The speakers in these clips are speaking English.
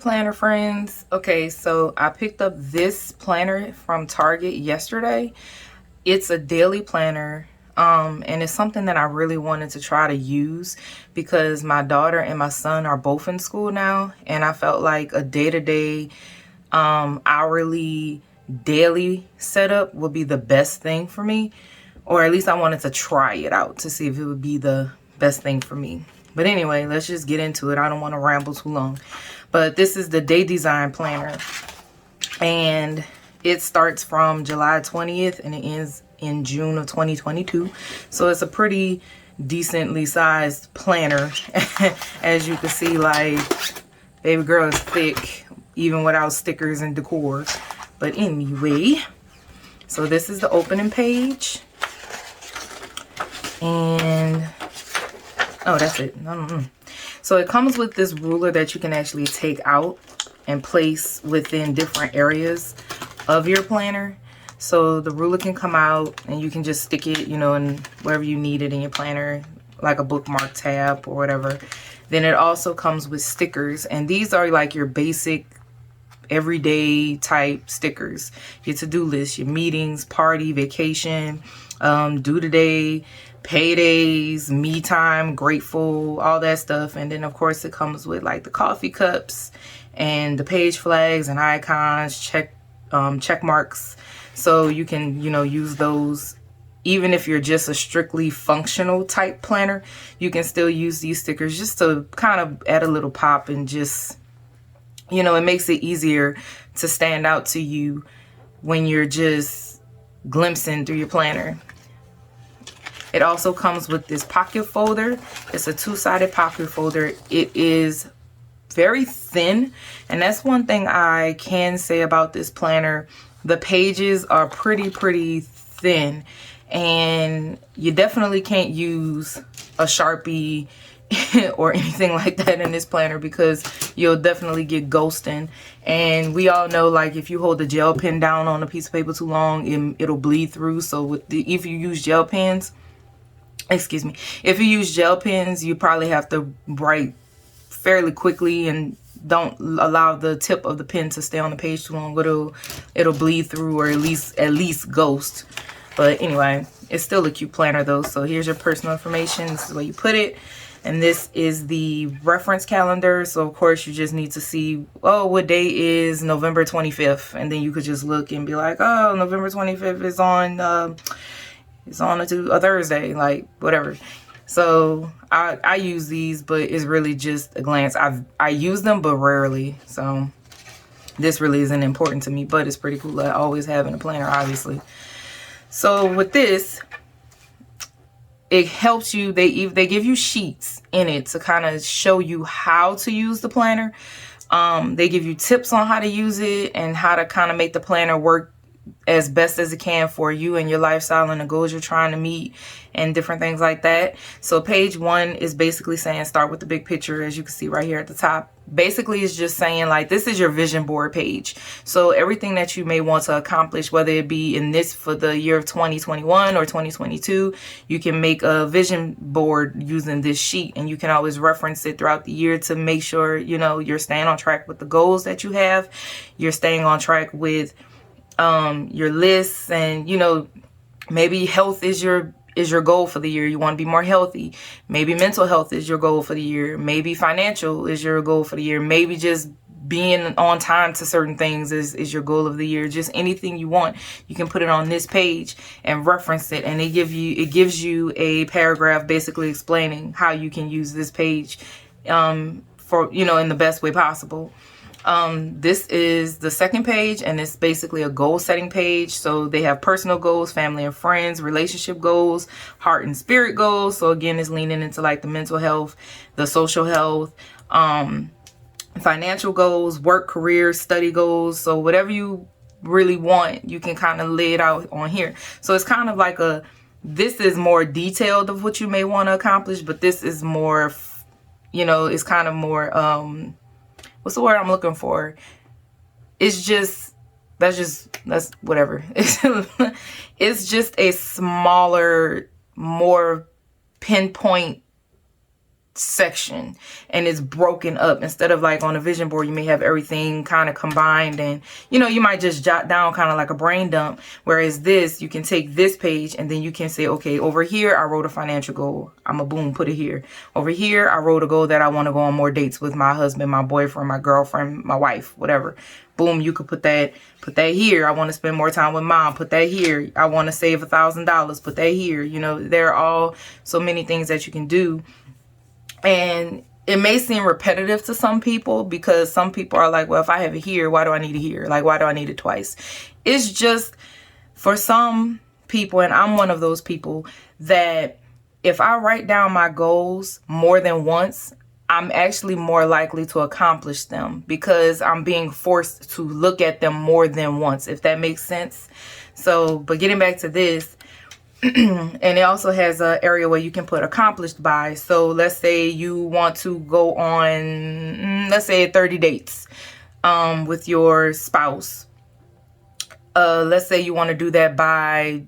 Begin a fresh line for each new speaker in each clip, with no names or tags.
planner friends. Okay, so I picked up this planner from Target yesterday. It's a daily planner, and it's something that I really wanted to try to use because my daughter and my son are both in school now, and I felt like a day-to-day, hourly, daily setup would be the best thing for me, or at least I wanted to try it out to see if it would be the best thing for me. But anyway, let's just get into it. I don't want to ramble too long. But this is the Day Design Planner. And it starts from July 20th and it ends in June of 2022. So it's a pretty decently sized planner. As you can see, like, baby girl is thick, even without stickers and decor. But anyway, so this is the opening page. And oh, that's it. So it comes with this ruler that you can actually take out and place within different areas of your planner. So the ruler can come out and you can just stick it, you know, in wherever you need it in your planner, like a bookmark tab or whatever. Then it also comes with stickers, and these are like your basic everyday type stickers. Your to-do list, your meetings, party, vacation, due today, paydays, me time, grateful, all that stuff. And then of course it comes with like the coffee cups and the page flags and icons, check marks, so you can, you know, use those. Even if you're just a strictly functional type planner, you can still use these stickers just to kind of add a little pop, and just, you know, it makes it easier to stand out to you when you're just glimpsing through your planner. It also comes with this pocket folder. It's a two-sided pocket folder. It is very thin, and that's one thing I can say about this planner. The pages are pretty thin, and you definitely can't use a Sharpie or anything like that in this planner, because you'll definitely get ghosting. And we all know, like, if you hold the gel pen down on a piece of paper too long, it'll bleed through. So if you use gel pens, if you use gel pens, you probably have to write fairly quickly and don't allow the tip of the pen to stay on the page too long. It'll bleed through, or at least ghost. But anyway, it's still a cute planner though. So here's your personal information. This is where you put it. And this is the reference calendar. So of course you just need to see, oh, what day is November 25th, and then you could just look and be like, oh, November 25th is on a Thursday, like whatever. So I use these, but it's really just a glance. I use them, but rarely. So this really isn't important to me, but it's pretty cool. I always have in a planner, obviously. So with this, it helps you. They give you sheets in it to kind of show you how to use the planner. They give you tips on how to use it and how to kind of make the planner work as best as it can for you and your lifestyle and the goals you're trying to meet and different things like that. So page 1 is basically saying start with the big picture, as you can see right here at the top. Basically it's just saying, like, this is your vision board page. So everything that you may want to accomplish, whether it be in this for the year of 2021 or 2022, you can make a vision board using this sheet, and you can always reference it throughout the year to make sure, you know, you're staying on track with the goals that you have. You're staying on track with your lists, and, you know, maybe health is your goal for the year. You want to be more healthy. Maybe mental health is your goal for the year. Maybe financial is your goal for the year. Maybe just being on time to certain things is your goal of the year. Just anything you want, you can put it on this page and reference it, and it gives you a paragraph basically explaining how you can use this page for, you know, in the best way possible. This is the second page, and it's basically a goal setting page. So they have personal goals, family and friends, relationship goals, heart and spirit goals. So again, it's leaning into like the mental health, the social health, financial goals, work, career, study goals. So whatever you really want, you can kind of lay it out on here. So it's kind of like this is more detailed of what you may want to accomplish, but this is more, you know, it's kind of more, what's the word I'm looking for? It's just, that's whatever. It's just a smaller, more pinpoint section, and it's broken up. Instead of like on a vision board, you may have everything kind of combined, and you know, you might just jot down kind of like a brain dump. Whereas this, you can take this page and then you can say, okay, over here I wrote a financial goal, I'm a boom, put it here. Over here I wrote a goal that I want to go on more dates with my husband, my boyfriend, my girlfriend, my wife, whatever. Boom, you could put that here. I want to spend more time with mom, put that here. I want to save $1,000, put that here. You know, there are all so many things that you can do. And it may seem repetitive to some people, because some people are like, well, if I have it here, why do I need it here? Like, why do I need it twice? It's just for some people, and I'm one of those people, that if I write down my goals more than once, I'm actually more likely to accomplish them, because I'm being forced to look at them more than once, if that makes sense. So, but getting back to this, and it also has an area where you can put accomplished by. So let's say you want to go on, let's say 30 dates with your spouse. Let's say you want to do that by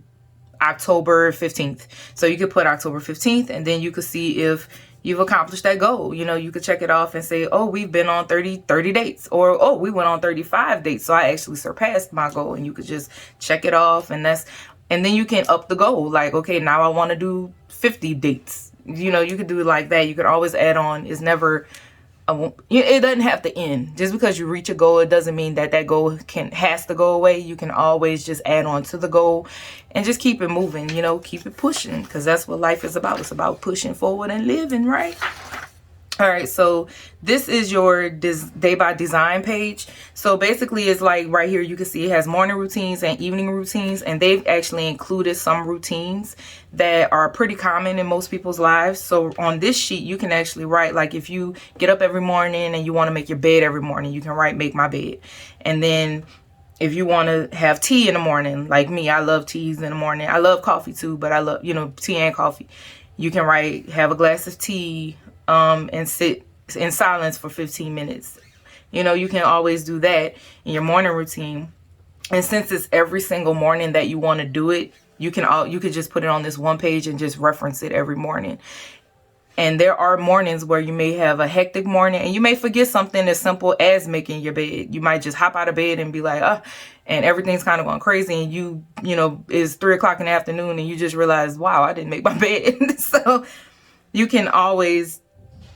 October 15th. So you could put October 15th, and then you could see if you've accomplished that goal. You know, you could check it off and say, oh, we've been on 30 dates, or, oh, we went on 35 dates. So I actually surpassed my goal, and you could just check it off. And then you can up the goal. Like, okay, now I want to do 50 dates. You know, you could do it like that. You could always add on. It's never, it doesn't have to end. Just because you reach a goal, it doesn't mean that that goal has to go away. You can always just add on to the goal and just keep it moving, you know, keep it pushing, because that's what life is about. It's about pushing forward and living, right? All right, so this is your day by design page. So basically it's like right here, you can see it has morning routines and evening routines, and they've actually included some routines that are pretty common in most people's lives. So on this sheet, you can actually write, like, if you get up every morning and you want to make your bed every morning, you can write make my bed. And then if you want to have tea in the morning, like me, I love teas in the morning. I love coffee too, but I love, you know, tea and coffee. You can write have a glass of tea and sit in silence for 15 minutes. You know, you can always do that in your morning routine. And since it's every single morning that you want to do it, you could just put it on this one page and just reference it every morning. And there are mornings where you may have a hectic morning and you may forget something as simple as making your bed. You might just hop out of bed and be like, and everything's kind of going crazy, and you know, it's 3 o'clock in the afternoon and you just realize, wow, I didn't make my bed. So you can always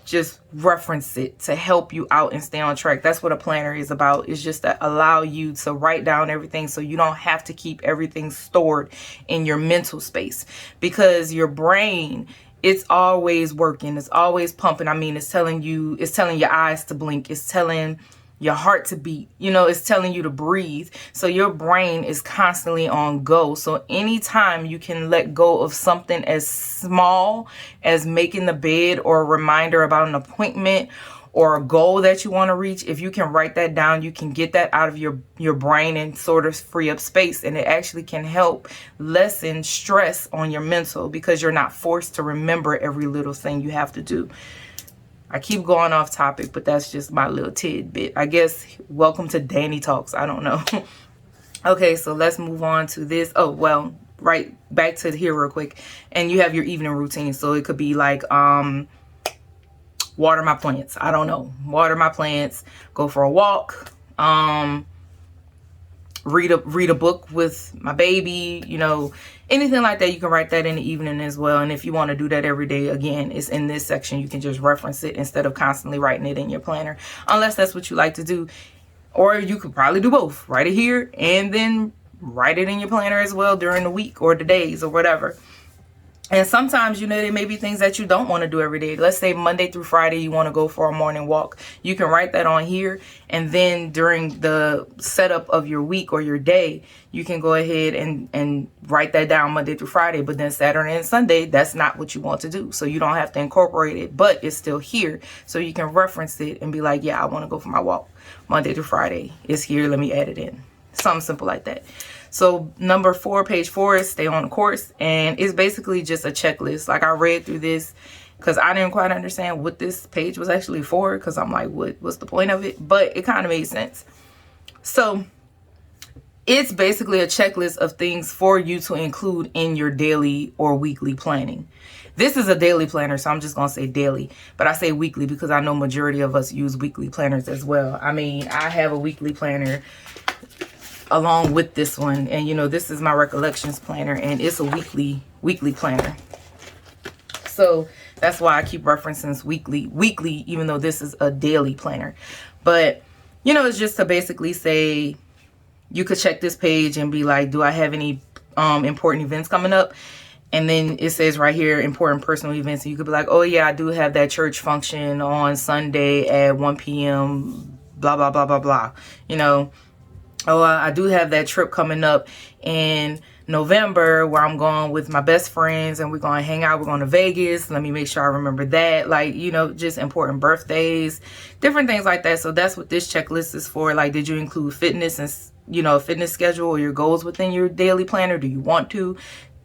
just reference it to help you out and stay on track. That's what a planner is about. It's just to allow you to write down everything so you don't have to keep everything stored in your mental space, because your brain, it's always working. It's always pumping. I mean, it's telling your eyes to blink. It's telling your heart to beat, you know, it's telling you to breathe. So your brain is constantly on go. So anytime you can let go of something as small as making the bed, or a reminder about an appointment, or a goal that you want to reach, if you can write that down, you can get that out of your brain and sort of free up space. And it actually can help lessen stress on your mental, because you're not forced to remember every little thing you have to do. I keep going off topic, but that's just my little tidbit. I guess welcome to Danny Talks. I don't know. Okay, so let's move on to this. Oh, well, right back to here real quick. And you have your evening routine. So it could be like water my plants. I don't know. Water my plants. Go for a walk. Read a book with my baby, you know, anything like that. You can write that in the evening as well. And if you want to do that every day, again, it's in this section. You can just reference it instead of constantly writing it in your planner, unless that's what you like to do. Or you could probably do both. Write it here and then write it in your planner as well during the week or the days or whatever. And sometimes, you know, there may be things that you don't want to do every day. Let's say Monday through Friday, you want to go for a morning walk. You can write that on here. And then during the setup of your week or your day, you can go ahead and write that down Monday through Friday. But then Saturday and Sunday, that's not what you want to do. So you don't have to incorporate it, but it's still here. So you can reference it and be like, yeah, I want to go for my walk Monday through Friday. It's here. Let me add it in. Something simple like that. So number 4, page 4 is stay on course. And it's basically just a checklist. Like, I read through this because I didn't quite understand what this page was actually for, because I'm like, what's the point of it? But it kind of made sense. So it's basically a checklist of things for you to include in your daily or weekly planning. This is a daily planner, so I'm just going to say daily. But I say weekly because I know majority of us use weekly planners as well. I mean, I have a weekly planner along with this one. And, you know, this is my recollections planner, and it's a weekly planner. So that's why I keep referencing weekly, even though this is a daily planner. But, you know, it's just to basically say, you could check this page and be like, do I have any important events coming up? And then it says right here, important personal events. And you could be like, oh yeah, I do have that church function on Sunday at 1 p.m. Blah, blah, blah, blah, blah. You know, oh, I do have that trip coming up in November where I'm going with my best friends and we're going to hang out. We're going to Vegas. Let me make sure I remember that. Like, you know, just important birthdays, different things like that. So that's what this checklist is for. Like, did you include fitness and, you know, a fitness schedule or your goals within your daily planner? Do you want to?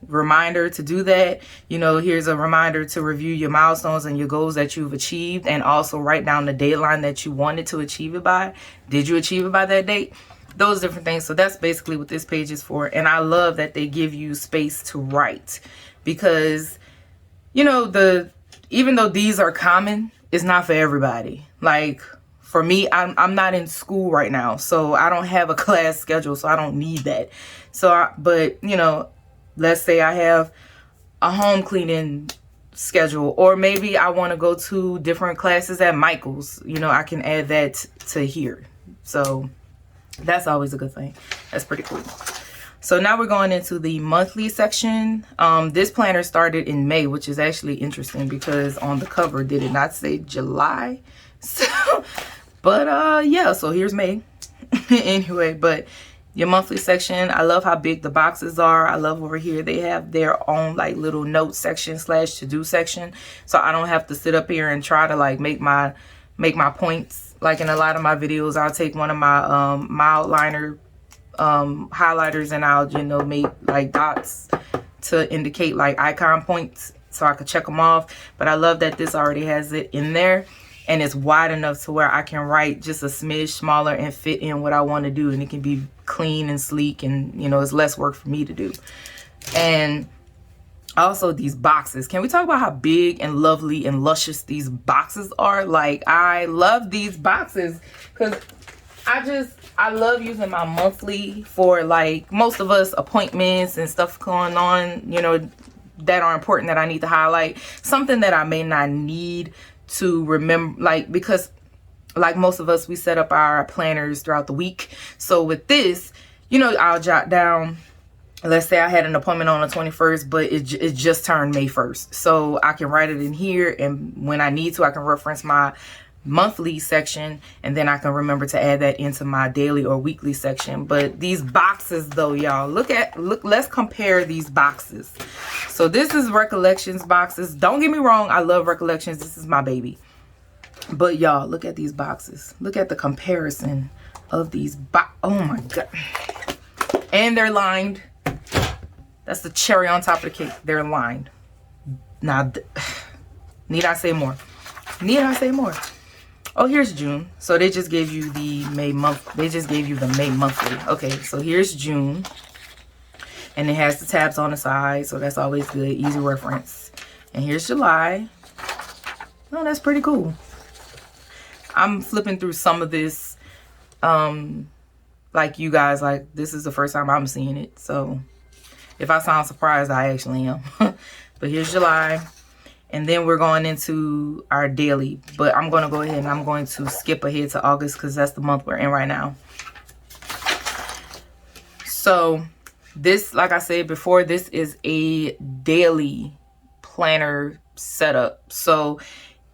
Reminder to do that. You know, here's a reminder to review your milestones and your goals that you've achieved, and also write down the deadline that you wanted to achieve it by. Did you achieve it by that date? Those different things. So that's basically what this page is for. And I love that they give you space to write, because, you know, even though these are common, it's not for everybody. Like, for me, I'm not in school right now, so I don't have a class schedule, so I don't need that. So, but, you know, let's say I have a home cleaning schedule, or maybe I want to go to different classes at Michael's. You know, I can add that to here. So that's always a good thing. That's pretty cool. So now we're going into the monthly section. This planner started in May, which is actually interesting because on the cover, did it not say July? So, but yeah, so here's May. Anyway, but your monthly section, I love how big the boxes are. I love over here they have their own like little note section / to-do section. So I don't have to sit up here and try to like make my points. Like in a lot of my videos, I'll take one of my outliner highlighters and I'll, you know, make like dots to indicate like icon points so I could check them off. But I love that this already has it in there. And it's wide enough to where I can write just a smidge smaller and fit in what I want to do. And it can be clean and sleek, and, you know, it's less work for me to do. And also these boxes. Can we talk about how big and lovely and luscious these boxes are? Like, I love these boxes because I love using my monthly for, like, most of us, appointments and stuff going on, you know, that are important that I need to highlight. Something that I may not need to remember, like, because like most of us, we set up our planners throughout the week. So with this, you know, I'll jot down, let's say I had an appointment on the 21st, but it just turned May 1st. So I can write it in here, and when I need to, I can reference my monthly section, and then I can remember to add that into my daily or weekly section. But these boxes though, y'all, look, let's compare these boxes. So this is recollections boxes. Don't get me wrong, I love recollections. This is my baby. But y'all, look at these boxes. Look at the comparison of these oh my god. And they're lined. That's the cherry on top of the cake. They're lined. Now, need I say more? Need I say more? Oh, here's June. So they just gave you the May month. They just gave you the May monthly. Okay, so here's June. And it has the tabs on the side, so that's always good. Easy reference. And here's July. Oh, that's pretty cool. I'm flipping through some of this. Like you guys, like, this is the first time I'm seeing it. So if I sound surprised, I actually am. But here's July. And then we're going into our daily. But I'm going to go ahead and I'm going to skip ahead to August because that's the month we're in right now. So this, like I said before, this is a daily planner setup. So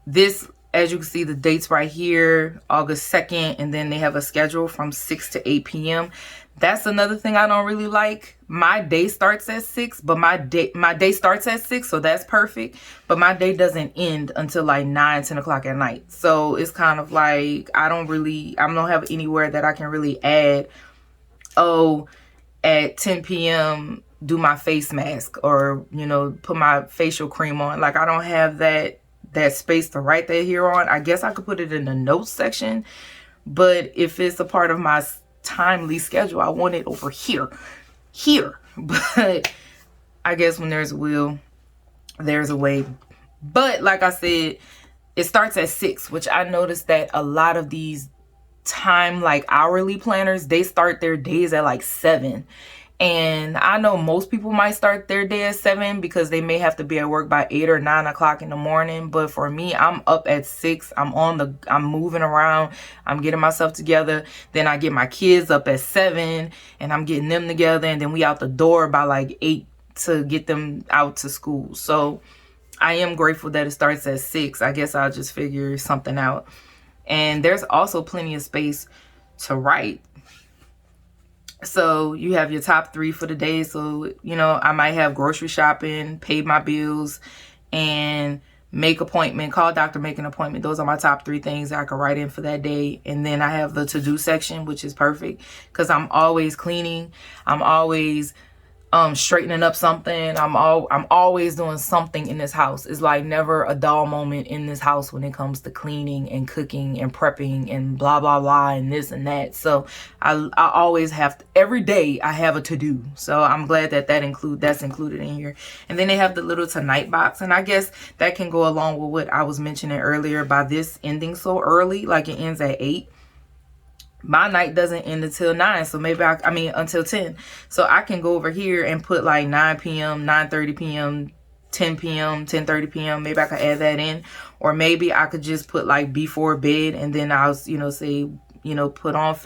this, as you can see, the dates right here, August 2nd, and then they have a schedule from 6 to 8 p.m. That's another thing I don't really like. My day starts at 6, but my day starts at 6, so that's perfect. But my day doesn't end until like 9, 10 o'clock at night. So it's kind of like I don't have anywhere that I can really add, oh, at 10 p.m. do my face mask, or, you know, put my facial cream on. Like, I don't have that space to write that here on. I guess I could put it in the notes section, but if it's a part of my timely schedule, I want it over here. But I guess when there's a will, there's a way. But like I said, it starts at 6, which I noticed that a lot of these time like hourly planners, they start their days at like 7. And I know most people might start their day at 7 because they may have to be at work by 8 or 9 o'clock in the morning. But for me, I'm up at 6. I'm moving around. I'm getting myself together. Then I get my kids up at 7 and I'm getting them together. And then we out the door by like 8 to get them out to school. So I am grateful that it starts at 6. I guess I'll just figure something out. And there's also plenty of space to write. So you have your top 3 for the day. So, you know, I might have grocery shopping, pay my bills, and make appointment, call doctor, make an appointment. Those are my top 3 things I could write in for that day. And then I have the to-do section, which is perfect because I'm always cleaning. I'm always straightening up something. I'm always doing something in this house. It's like never a dull moment in this house when it comes to cleaning and cooking and prepping and blah blah blah and this and that. So I always have to, every day I have a to-do. So I'm glad that that's included in here. And then they have the little tonight box, and I guess that can go along with what I was mentioning earlier by this ending so early, like it ends at 8. My night doesn't end until 9, so maybe until 10. So I can go over here and put like 9 p.m., 9:30 p.m., 10 p.m., 10:30 p.m. Maybe I could add that in. Or maybe I could just put like before bed, and then I'll, say, put on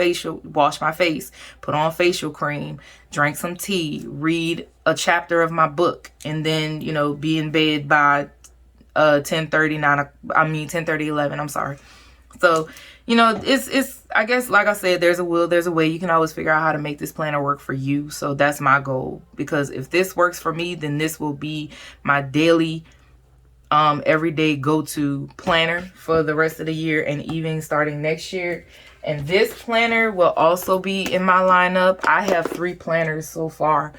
wash my face, put on facial cream, drink some tea, read a chapter of my book, and then, be in bed by 10:30, 11, I'm sorry. So, it's I guess, like I said, there's a will, there's a way. You can always figure out how to make this planner work for you. So that's my goal, because if this works for me, then this will be my daily, everyday go-to planner for the rest of the year and even starting next year. And this planner will also be in my lineup. I have 3 planners so far.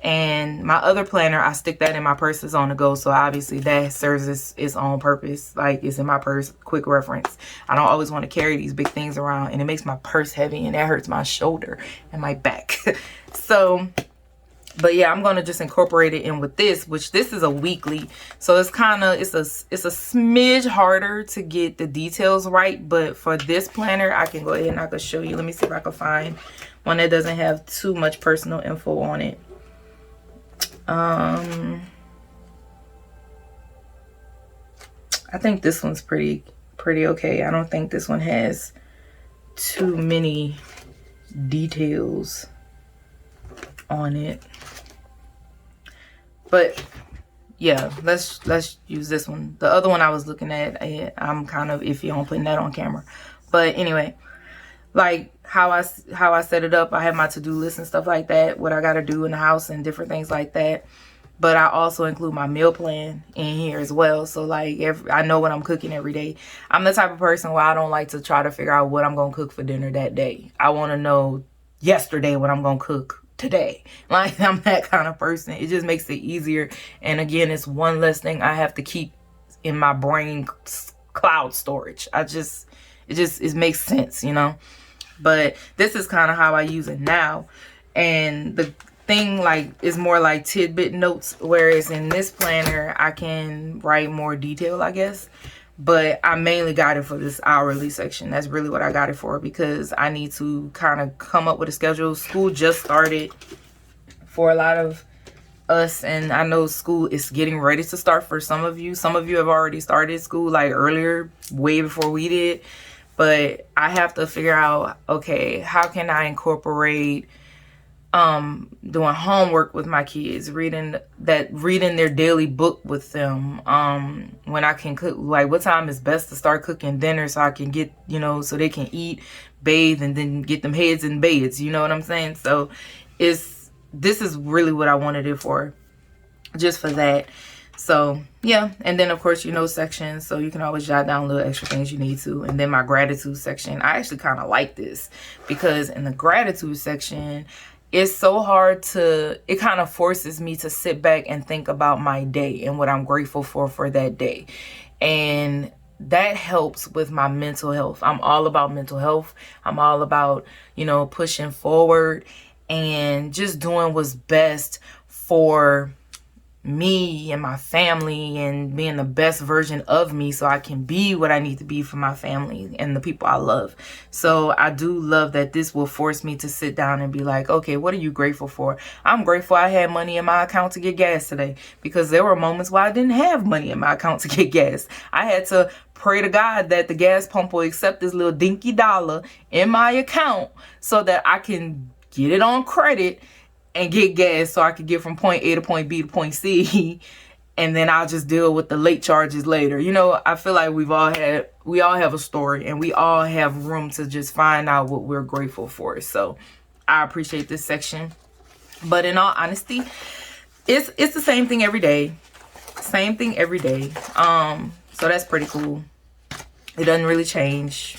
And my other planner, I stick that in my purse. It's on the go. So obviously that serves its own purpose. Like, it's in my purse, quick reference. I don't always want to carry these big things around, and it makes my purse heavy, and that hurts my shoulder and my back. So, but yeah, I'm going to just incorporate it in with this, which this is a weekly. So it's a smidge harder to get the details right. But for this planner, I can go ahead and I can show you. Let me see if I can find one that doesn't have too much personal info on it. I think this one's pretty okay. I don't think this one has too many details on it. But yeah, let's use this one. The other one I was looking at, I'm kind of iffy on putting that on camera. But anyway, like how I set it up, I have my to-do list and stuff like that, what I got to do in the house and different things like that. But I also include my meal plan in here as well. So like I know what I'm cooking every day. I'm the type of person where I don't like to try to figure out what I'm going to cook for dinner that day. I want to know yesterday what I'm going to cook today. Like, I'm that kind of person. It just makes it easier. And again, it's one less thing I have to keep in my brain cloud storage. It makes sense, But this is kind of how I use it now. And the thing is more like tidbit notes, whereas in this planner I can write more detail, I guess. But I mainly got it for this hourly section. That's really what I got it for, because I need to kind of come up with a schedule. School just started for a lot of us, and I know school is getting ready to start for some of you. Some of you have already started school like earlier, way before we did. But I have to figure out, okay, how can I incorporate doing homework with my kids, reading their daily book with them, when I can cook, like what time is best to start cooking dinner so I can get, so they can eat, bathe, and then get them heads in beds, you know what I'm saying? So this is really what I wanted it for, just for that. So yeah, and then of course, sections, so you can always jot down little extra things you need to. And then my gratitude section, I actually kind of like this, because in the gratitude section, it's so hard it kind of forces me to sit back and think about my day and what I'm grateful for that day. And that helps with my mental health. I'm all about mental health. I'm all about, pushing forward and just doing what's best for me and my family and being the best version of me so I can be what I need to be for my family and the people I love. So I do love that this will force me to sit down and be like, okay, what are you grateful for? I'm grateful I had money in my account to get gas today, because there were moments where I didn't have money in my account to get gas. I had to pray to God that the gas pump will accept this little dinky dollar in my account so that I can get it on credit and get gas so I could get from point A to point B to point C, and then I'll just deal with the late charges later. You know, I feel like we all have a story, and we all have room to just find out what we're grateful for. So I appreciate this section. But in all honesty, it's the same thing every day. Same thing every day. So that's pretty cool. It doesn't really change.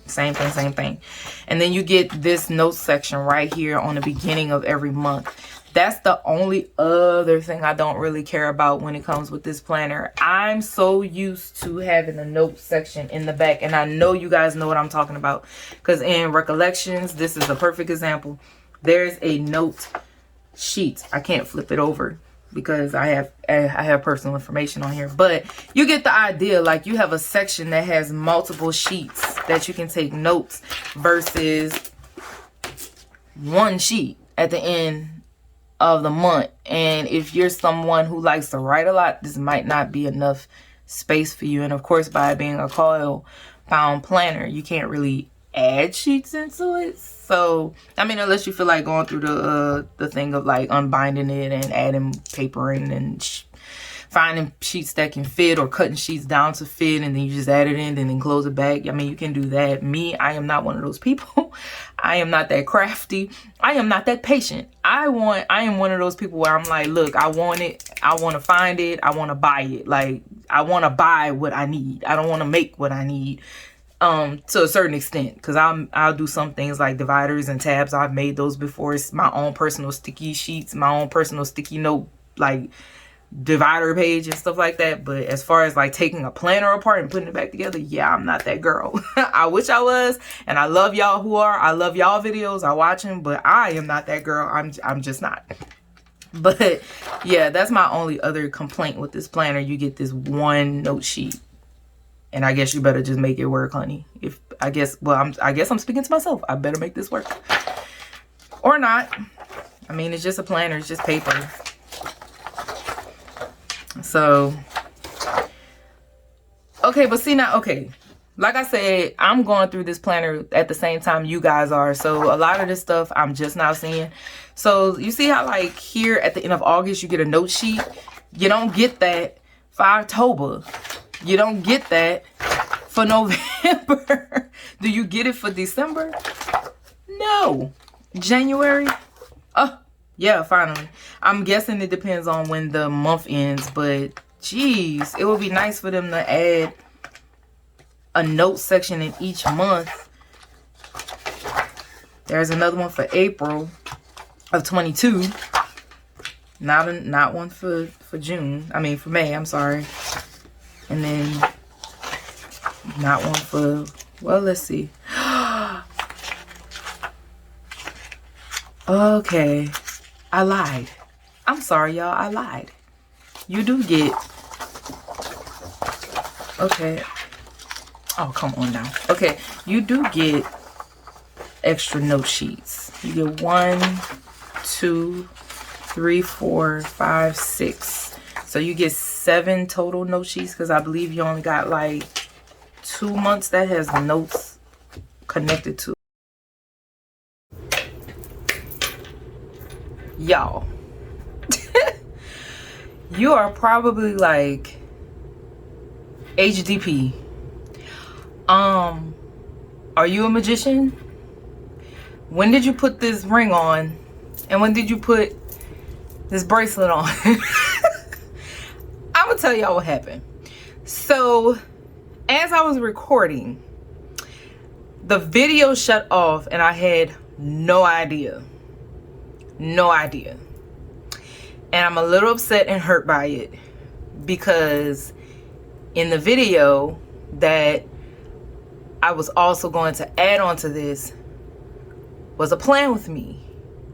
Same thing. And then you get this notes section right here on the beginning of every month. That's the only other thing I don't really care about when it comes with this planner. I'm so used to having a notes section in the back, and I know you guys know what I'm talking about, because in Recollections, this is a perfect example. There's a note sheet. I can't flip it over because I have personal information on here, but you get the idea. Like, you have a section that has multiple sheets that you can take notes versus one sheet at the end of the month. And if you're someone who likes to write a lot, this might not be enough space for you. And of course, by being a coil bound planner, you can't really add sheets into it. So I mean, unless you feel like going through the thing of like unbinding it and adding papering and finding sheets that can fit, or cutting sheets down to fit, and then you just add it in and then close it back. I mean, you can do that. Me, I am not one of those people. I am not that crafty. I am not that patient. I am one of those people where I'm like, look, I want it. I want to find it. I want to buy it. Like, I want to buy what I need. I don't want to make what I need. To a certain extent, because I'll do some things like dividers and tabs. I've made those before. It's my own personal sticky sheets, my own personal sticky note, like divider page and stuff like that. But as far as like taking a planner apart and putting it back together, yeah, I'm not that girl. I wish I was, and I love y'all who are. I love y'all videos. I watch them, but I am not that girl. I'm just not. But yeah, that's my only other complaint with this planner. You get this one note sheet. And I guess you better just make it work, honey. I guess I'm speaking to myself. I better make this work. Or not. I mean, it's just a planner. It's just paper. So, okay, but see now, okay. Like I said, I'm going through this planner at the same time you guys are. So a lot of this stuff I'm just now seeing. So you see how like here at the end of August, you get a note sheet? You don't get that for October. You don't get that for November. Do you get it for December? No. January? Oh, yeah, finally. I'm guessing it depends on when the month ends, but geez, it would be nice for them to add a note section in each month. There's another one for April of 22. Not one for June. I mean, for May, I'm sorry. And then not one for, well, let's see. Okay. I lied. I'm sorry, y'all. I lied. You do get, okay. Oh, come on now. Okay. You do get extra note sheets. You get 1, 2, 3, 4, 5, 6. So you get 7 total note sheets, because I believe you only got like 2 months that has notes connected to. Y'all, you are probably like, HDP. Are you a magician? When did you put this ring on? And when did you put this bracelet on? I'm gonna tell y'all what happened. So as I was recording, the video shut off and I had no idea. No idea. And I'm a little upset and hurt by it, because in the video that I was also going to add on to this was a plan with me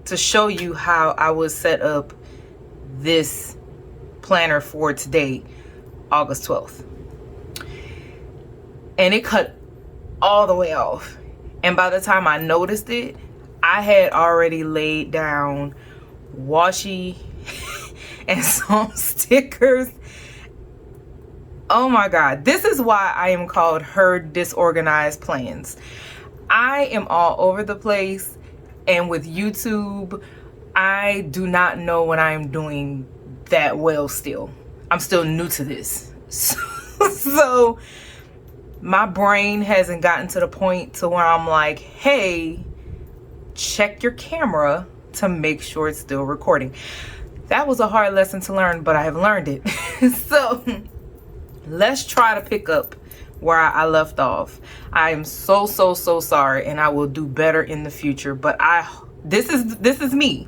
to show you how I would set up this planner for today, August 12th. And it cut all the way off. And by the time I noticed it, I had already laid down washi and some stickers. Oh my God. This is why I am called Her Disorganized Plans. I am all over the place. And with YouTube, I do not know what I am doing that well still. I'm still new to this. So my brain hasn't gotten to the point to where I'm like, hey, check your camera to make sure it's still recording. That was a hard lesson to learn, but I have learned it. So let's try to pick up where I left off. I am so sorry, and I will do better in the future. But this is me.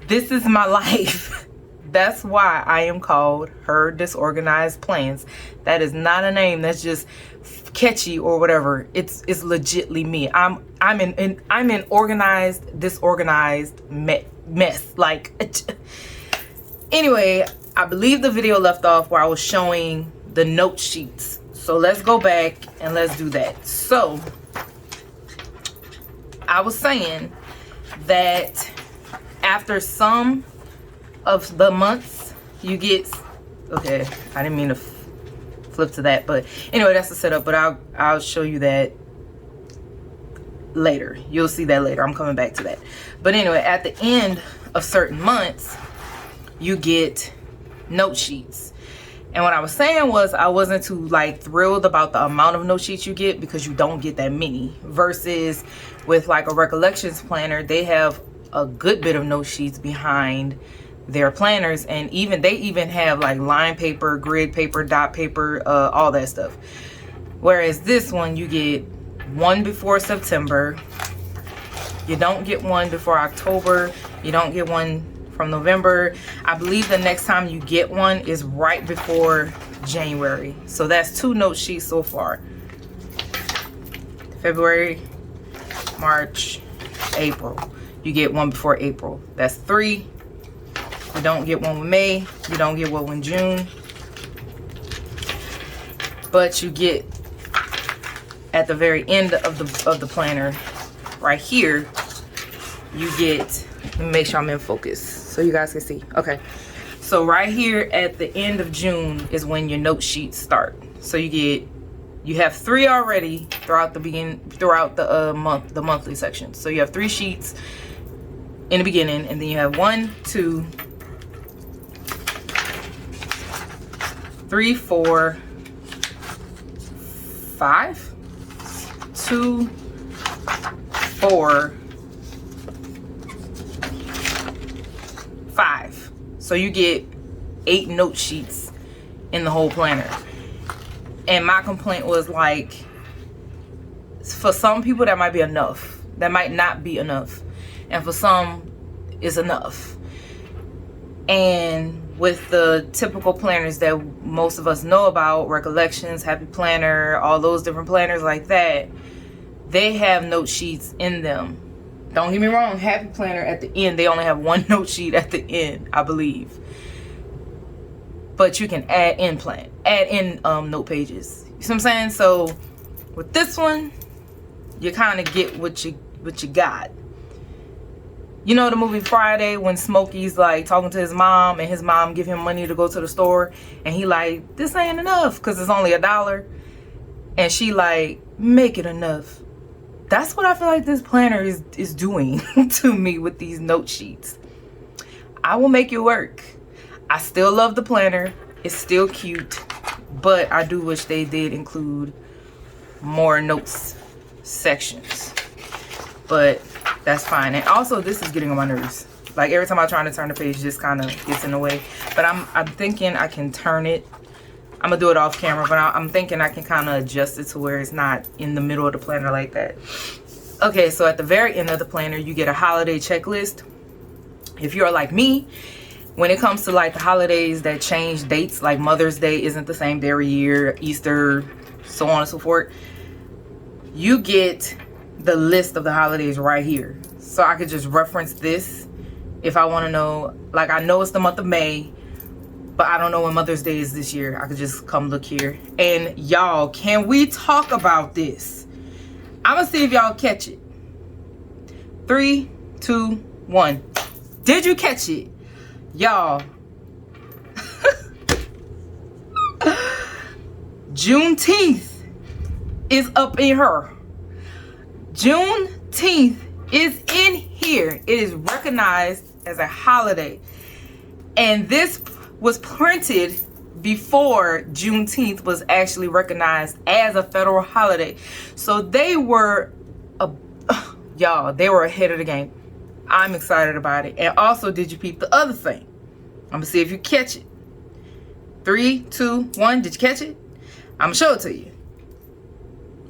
This is my life. That's why I am called Her Disorganized Plans. That is not a name that's just catchy or whatever. It's legitly me. I'm an organized, disorganized mess. Like, anyway, I believe the video left off where I was showing the note sheets. So let's go back and let's do that. So I was saying that after some of the months you get, okay, I didn't mean to flip to that, but anyway, that's the setup. But I'll show you that later. You'll see that later. I'm coming back to that. But anyway, at the end of certain months you get note sheets. And what I was saying was I wasn't too like thrilled about the amount of note sheets you get, because you don't get that many, versus with like a recollections planner, they have a good bit of note sheets behind their planners, and they even have like line paper, grid paper, dot paper, all that stuff. Whereas this one, you get one before September, you don't get one before October, you don't get one from November. I believe the next time you get one is right before January. So that's 2 note sheets so far. February, March, April. You get one before April. That's 3. You don't get one with May. You don't get one with June. But you get at the very end of the planner, right here, you get, let me make sure I'm in focus so you guys can see. Okay. So right here at the end of June is when your note sheets start. So you have 3 already throughout the monthly section. So you have 3 sheets in the beginning, and then you have 1, 2, 3, 4, 5, 2, 4, 5. So you get 8 note sheets in the whole planner. And my complaint was like, for some people that might be enough, that might not be enough, and for some it's enough. And with the typical planners that most of us know about, Recollections, Happy Planner, all those different planners like that, they have note sheets in them. Don't get me wrong, Happy Planner at the end, they only have 1 note sheet at the end, I believe. But you can add in note pages. You see what I'm saying? So with this one, you kind of get what you got. You know the movie Friday, when Smokey's like talking to his mom, and his mom give him money to go to the store, and he like, this ain't enough because it's only $1, and she like, make it enough. That's what I feel like this planner is doing to me with these note sheets. I will make it work. I still love the planner. It's still cute, but I do wish they did include more notes sections. But that's fine. And also, this is getting on my nerves. Like every time I try to turn the page, just kind of gets in the way. But I'm thinking I can turn it. I'm gonna do it off camera, but I'm thinking I can kind of adjust it to where it's not in the middle of the planner like that. Okay, so at the very end of the planner, you get a holiday checklist. If you're like me, when it comes to like the holidays that change dates, like Mother's Day isn't the same day every year, Easter, so on and so forth, you get the list of the holidays right here. So I could just reference this if I want to know. Like, I know it's the month of May. But I don't know when Mother's Day is this year. I could just come look here. And y'all, can we talk about this? I'm gonna see if y'all catch it. 3, 2, 1. Did you catch it? Y'all. Juneteenth is up in her. Juneteenth is in here. It is recognized as a holiday. And this was printed before Juneteenth was actually recognized as a federal holiday. So they were, y'all, they were ahead of the game. I'm excited about it. And also, did you peep the other thing? I'm gonna see if you catch it. 3, 2, 1. Did you catch it? I'm gonna show it to you.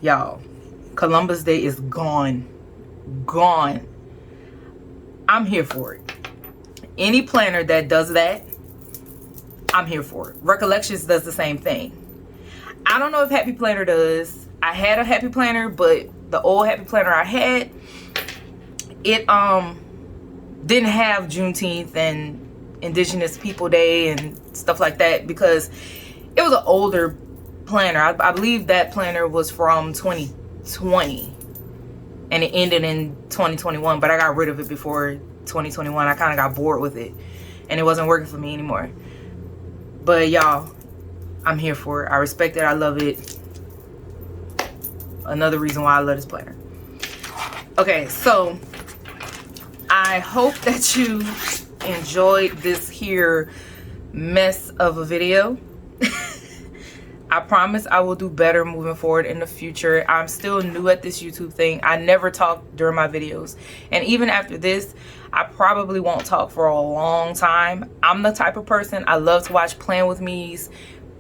Y'all, Columbus Day is gone. Gone. I'm here for it. Any planner that does that, I'm here for it. Recollections does the same thing. I don't know if Happy Planner does. I had a Happy Planner, but the old Happy Planner I had, it didn't have Juneteenth and Indigenous People Day and stuff like that because it was an older planner. I believe that planner was from 2020 and it ended in 2021, but I got rid of it before 2021. I kind of got bored with it and it wasn't working for me anymore. But y'all, I'm here for it. I respect it. I love it. Another reason why I love this planner. Okay, so I hope that you enjoyed this here mess of a video. I promise I will do better moving forward in the future. I'm still new at this YouTube thing. I never talk during my videos. And even after this, I probably won't talk for a long time. I'm the type of person, I love to watch Plan With Me's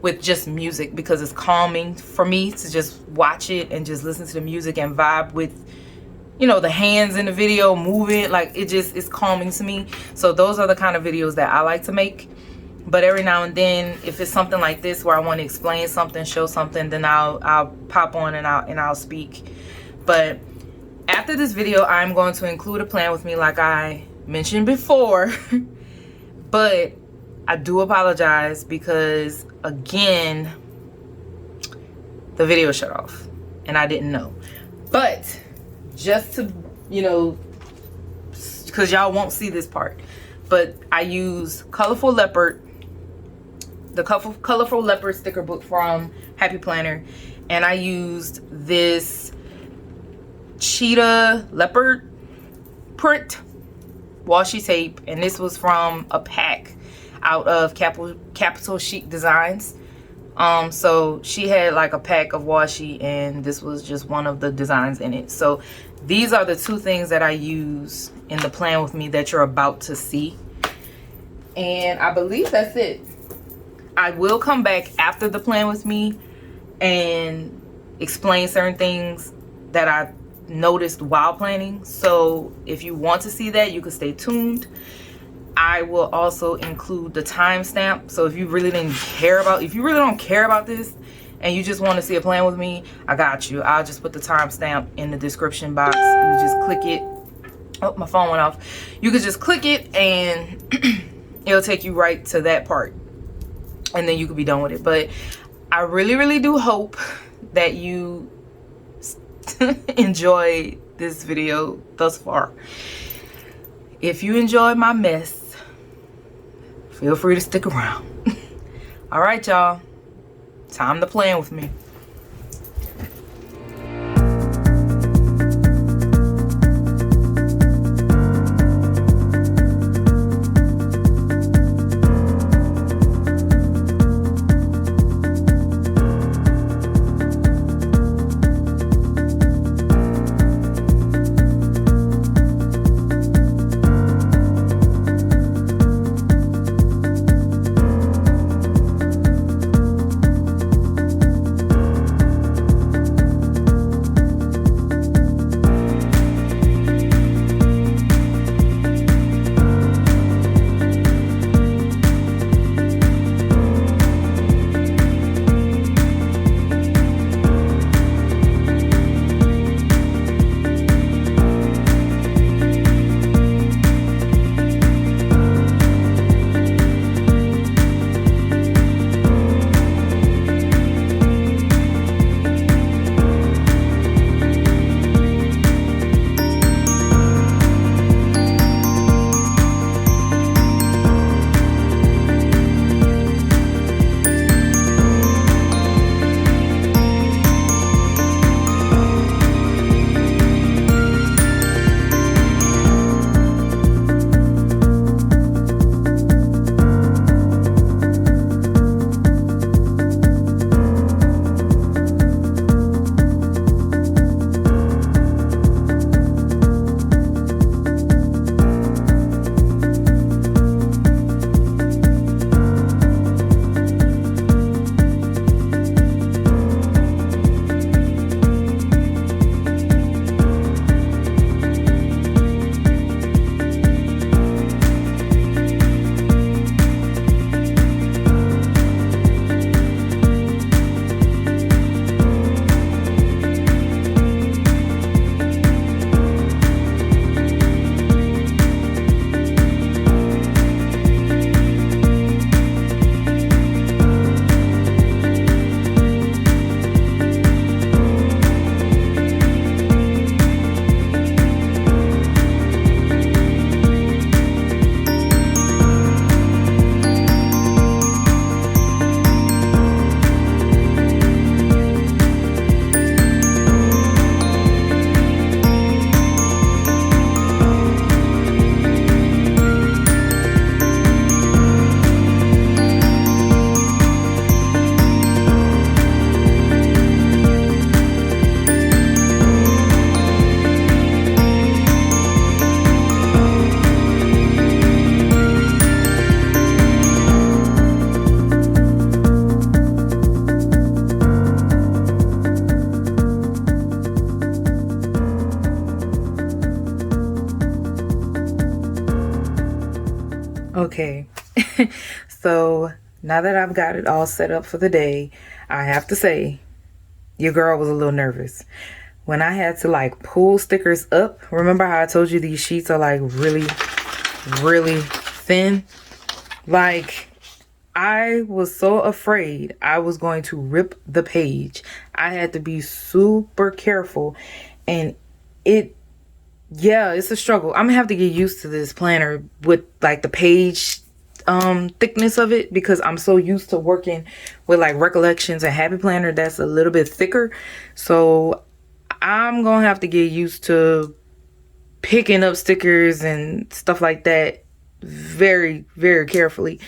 with just music because it's calming for me to just watch it and just listen to the music and vibe with, you know, the hands in the video moving. Like, it's calming to me. So those are the kind of videos that I like to make. But every now and then, if it's something like this where I want to explain something, show something, then I'll pop on and I'll speak. But after this video, I'm going to include a plan with me like I mentioned before. But I do apologize because, again, the video shut off and I didn't know. But just to, you know, because y'all won't see this part, but I use Colorful Leopard, the Colorful Leopard sticker book from Happy Planner, and I used this cheetah leopard print washi tape, and this was from a pack out of Capital Chic Designs. So she had like a pack of washi, and this was just one of the designs in it. So these are the two things that I use in the Plan With Me that you're about to see. And I believe that's it. I will come back after the Plan With Me and explain certain things that I noticed while planning. So if you want to see that, you can stay tuned. I will also include the timestamp. So if you really don't care about this and you just want to see a Plan With Me, I got you. I'll just put the timestamp in the description box. You just click it. Oh, my phone went off. You could just click it and it'll take you right to that part. And then you could be done with it. But I really, really do hope that you enjoy this video thus far. If you enjoyed my mess, feel free to stick around. All right, y'all. Time to Plan With Me. Okay. So now that I've got it all set up for the day, I have to say, your girl was a little nervous. When I had to like pull stickers up, remember how I told you these sheets are like really, really thin? Like, I was so afraid I was going to rip the page. I had to be super careful, and yeah, it's a struggle. I'm gonna have to get used to this planner with like the page thickness of it, because I'm so used to working with like Recollections and Happy Planner that's a little bit thicker. So I'm gonna have to get used to picking up stickers and stuff like that very, very carefully.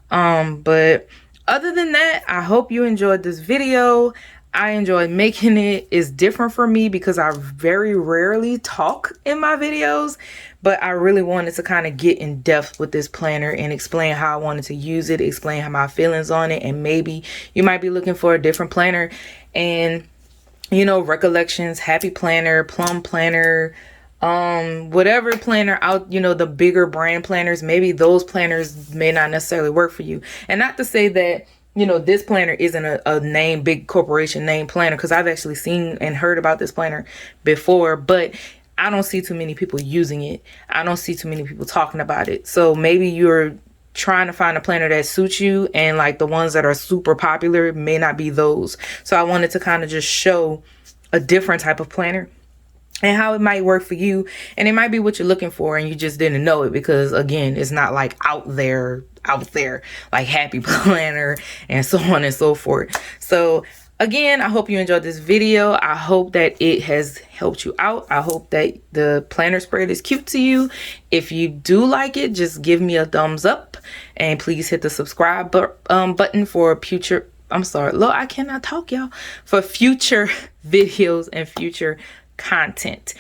But other than that, I hope you enjoyed this video. I enjoyed making it. It's different for me because I very rarely talk in my videos, but I really wanted to kind of get in depth with this planner and explain how I wanted to use it, explain how my feelings on it, and maybe you might be looking for a different planner. And you know, Recollections, Happy Planner, Plum Planner, whatever planner out, you know, the bigger brand planners, maybe those planners may not necessarily work for you. And not to say that, you know, this planner isn't a name, big corporation name planner, because I've actually seen and heard about this planner before, but I don't see too many people using it. I don't see too many people talking about it. So maybe you're trying to find a planner that suits you, and like the ones that are super popular may not be those. So I wanted to kind of just show a different type of planner and how it might work for you, and it might be what you're looking for and you just didn't know it, because again, it's not like out there like Happy Planner and so on and so forth. So again, I hope you enjoyed this video. I hope that it has helped you out. I hope that the planner spread is cute to you. If you do like it, just give me a thumbs up, and please hit the subscribe button for future, I'm sorry, look, I cannot talk, y'all, for future videos and future content.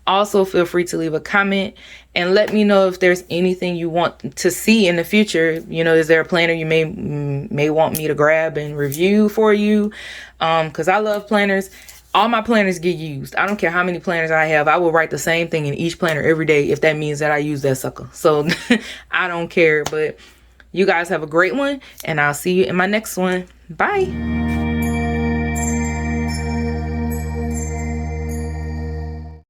Also, feel free to leave a comment and let me know if there's anything you want to see in the future. You know, is there a planner you may want me to grab and review for you? Because I love planners. All my planners get used. I don't care how many planners I have. I will write the same thing in each planner every day if that means that I use that sucker. So I don't care. But you guys have a great one, and I'll see you in my next one. Bye.